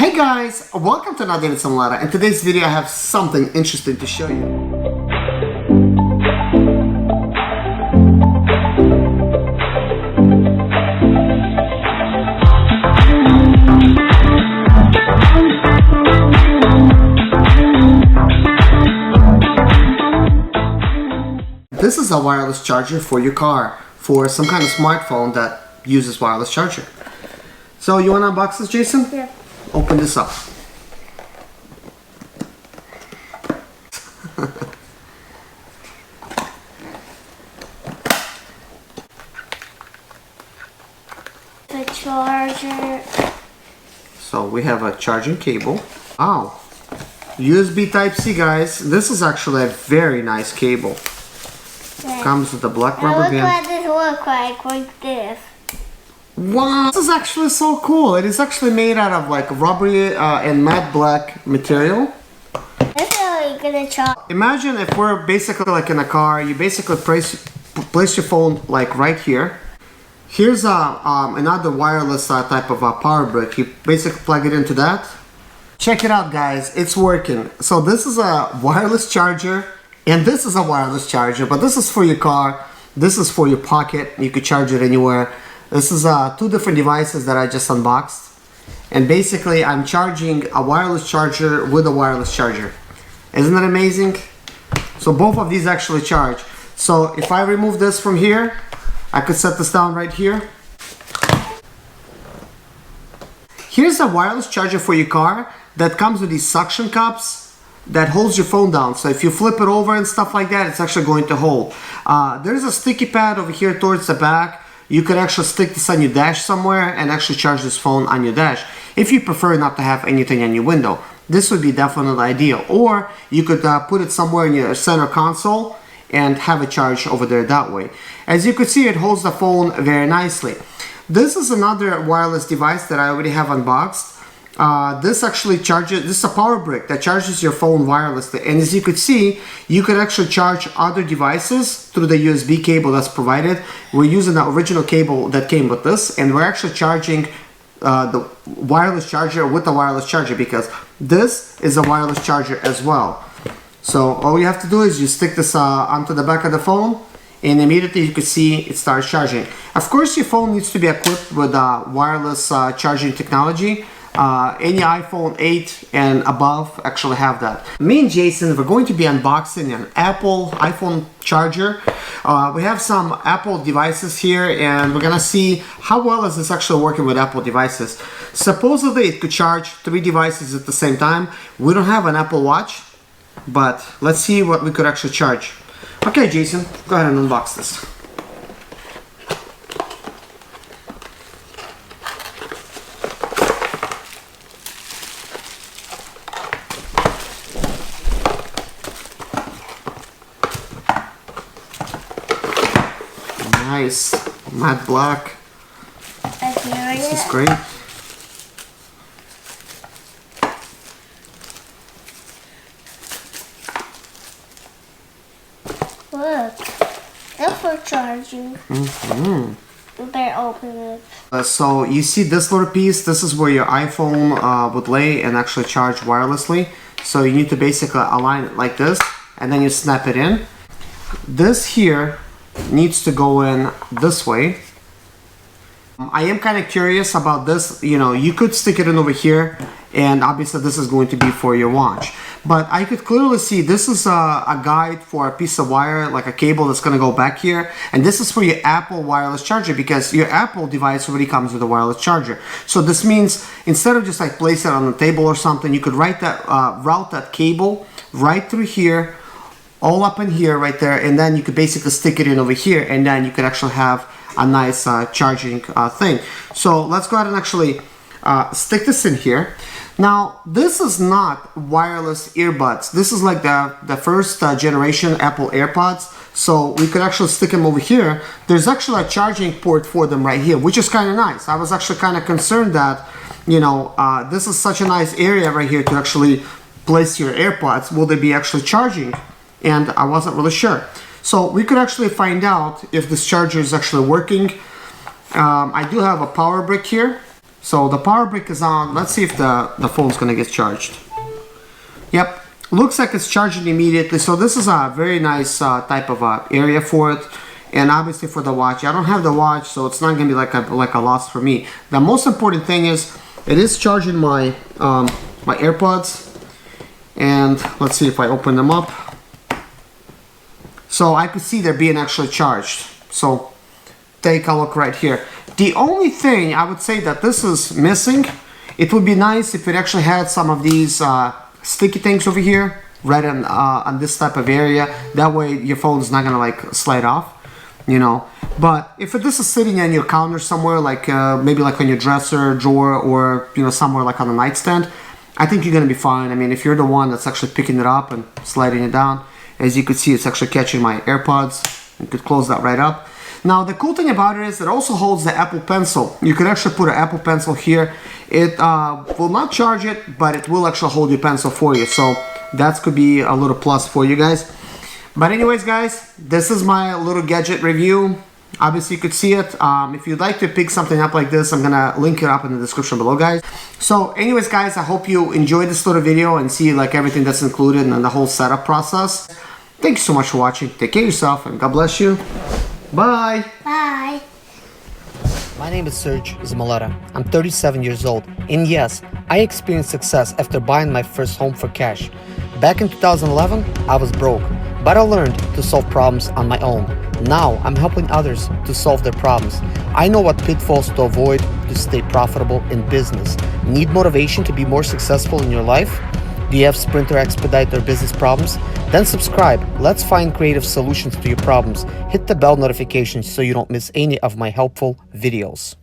Hey guys, welcome to another Serge Zimaleta. In today's video I have something interesting to show you. This is a wireless charger for your car, for some kind of smartphone that uses wireless charger. So you want to unbox this, Jason? Yeah. Open this up. The charger. So we have a charging cable. Wow. USB Type-C, guys. This is actually a very nice cable. Yeah. Comes with the black rubber Look band. what this looks like this. Wow, this is actually so cool. It is actually made out of like rubbery and matte black material. This is really gonna charge. Imagine if we're basically like in a car, you basically place your phone like right here. Here's another wireless type of power brick. You basically plug it into that. Check it out, guys, it's working. So this is a wireless charger and this is a wireless charger, but this is for your car. This is for your pocket. You could charge it anywhere. This is two different devices that I just unboxed, and basically I'm charging a wireless charger with a wireless charger. Isn't that amazing? So both of these actually charge. So if I remove this from here, I could set this down right here. Here's a wireless charger for your car that comes with these suction cups that holds your phone down. So if you flip it over and stuff like that, it's actually going to hold. There's a sticky pad over here towards the back. You could actually stick this on your dash somewhere and actually charge this phone on your dash if you prefer not to have anything on your window. This would be definitely ideal. Or you could put it somewhere in your center console and have it charge over there that way. As you could see, it holds the phone very nicely. This is another wireless device that I already have unboxed. This actually charges, this is a power brick that charges your phone wirelessly, and as you could see, you could actually charge other devices through the USB cable that's provided. We're using the original cable that came with this, and we're actually charging the wireless charger with the wireless charger, because this is a wireless charger as well. So all you have to do is you stick this onto the back of the phone, and immediately you can see it starts charging. Of course, your phone needs to be equipped with wireless charging technology. Any iPhone 8 and above actually have that. Me and Jason, we're going to be unboxing an Apple iPhone charger. We have some Apple devices here, and we're gonna see how well is this actually working with Apple devices. Supposedly it could charge 3 devices at the same time. We don't have an Apple Watch, but let's see what we could actually charge. Okay, Jason, go ahead and unbox this. Nice, matte black. This is great. Look, that's for charging. Better open it. So you see this little piece, this is where your iPhone would lay and actually charge wirelessly. So you need to basically align it like this, and then you snap it in. This here needs to go in this way. I am kind of curious about this. You know, you could stick it in over here, and obviously this is going to be for your watch. But I could clearly see this is a guide for a piece of wire, like a cable that's going to go back here. And this is for your Apple wireless charger, because your Apple device already comes with a wireless charger. So this means instead of just like place it on the table or something, you could route that cable right through here, all up in here right there, and then you could basically stick it in over here, and then you could actually have a nice charging thing. So let's go ahead and actually stick this in here. Now this is not wireless earbuds. This is like the first generation Apple AirPods. So we could actually stick them over here. There's actually a charging port for them right here, which is kind of nice. I was actually kind of concerned that, you know, this is such a nice area right here to actually place your AirPods. Will they be actually charging? And I wasn't really sure. So we could actually find out if this charger is actually working. I do have a power brick here. So the power brick is on. Let's see if the phone's gonna get charged. Yep, looks like it's charging immediately. So this is a very nice type of area for it. And obviously for the watch, I don't have the watch, so it's not gonna be like a loss for me. The most important thing is it is charging my my AirPods. And let's see if I open them up. So I could see they're being actually charged. So take a look right here. The only thing I would say that this is missing, it would be nice if it actually had some of these sticky things over here, right on this type of area. That way your phone's not gonna like slide off, you know. But if this is sitting on your counter somewhere, like maybe like on your dresser, drawer, or you know, somewhere like on a nightstand, I think you're gonna be fine. I mean, if you're the one that's actually picking it up and sliding it down, as you can see, it's actually catching my AirPods. You could close that right up. Now, the cool thing about it is it also holds the Apple Pencil. You could actually put an Apple Pencil here. It will not charge it, but it will actually hold your pencil for you. So that could be a little plus for you guys. But anyways, guys, this is my little gadget review. Obviously, you could see it. If you'd like to pick something up like this, I'm gonna link it up in the description below, guys. So anyways, guys, I hope you enjoyed this little video and see like everything that's included and the whole setup process. Thank you so much for watching. Take care of yourself and God bless you. Bye. Bye. My name is Serge Zimaleta. I'm 37 years old, and yes, I experienced success after buying my first home for cash. Back in 2011, I was broke, but I learned to solve problems on my own. Now, I'm helping others to solve their problems. I know what pitfalls to avoid to stay profitable in business. Need motivation to be more successful in your life? Do you have Sprint or Expedite or business problems? Then subscribe. Let's find creative solutions to your problems. Hit the bell notification so you don't miss any of my helpful videos.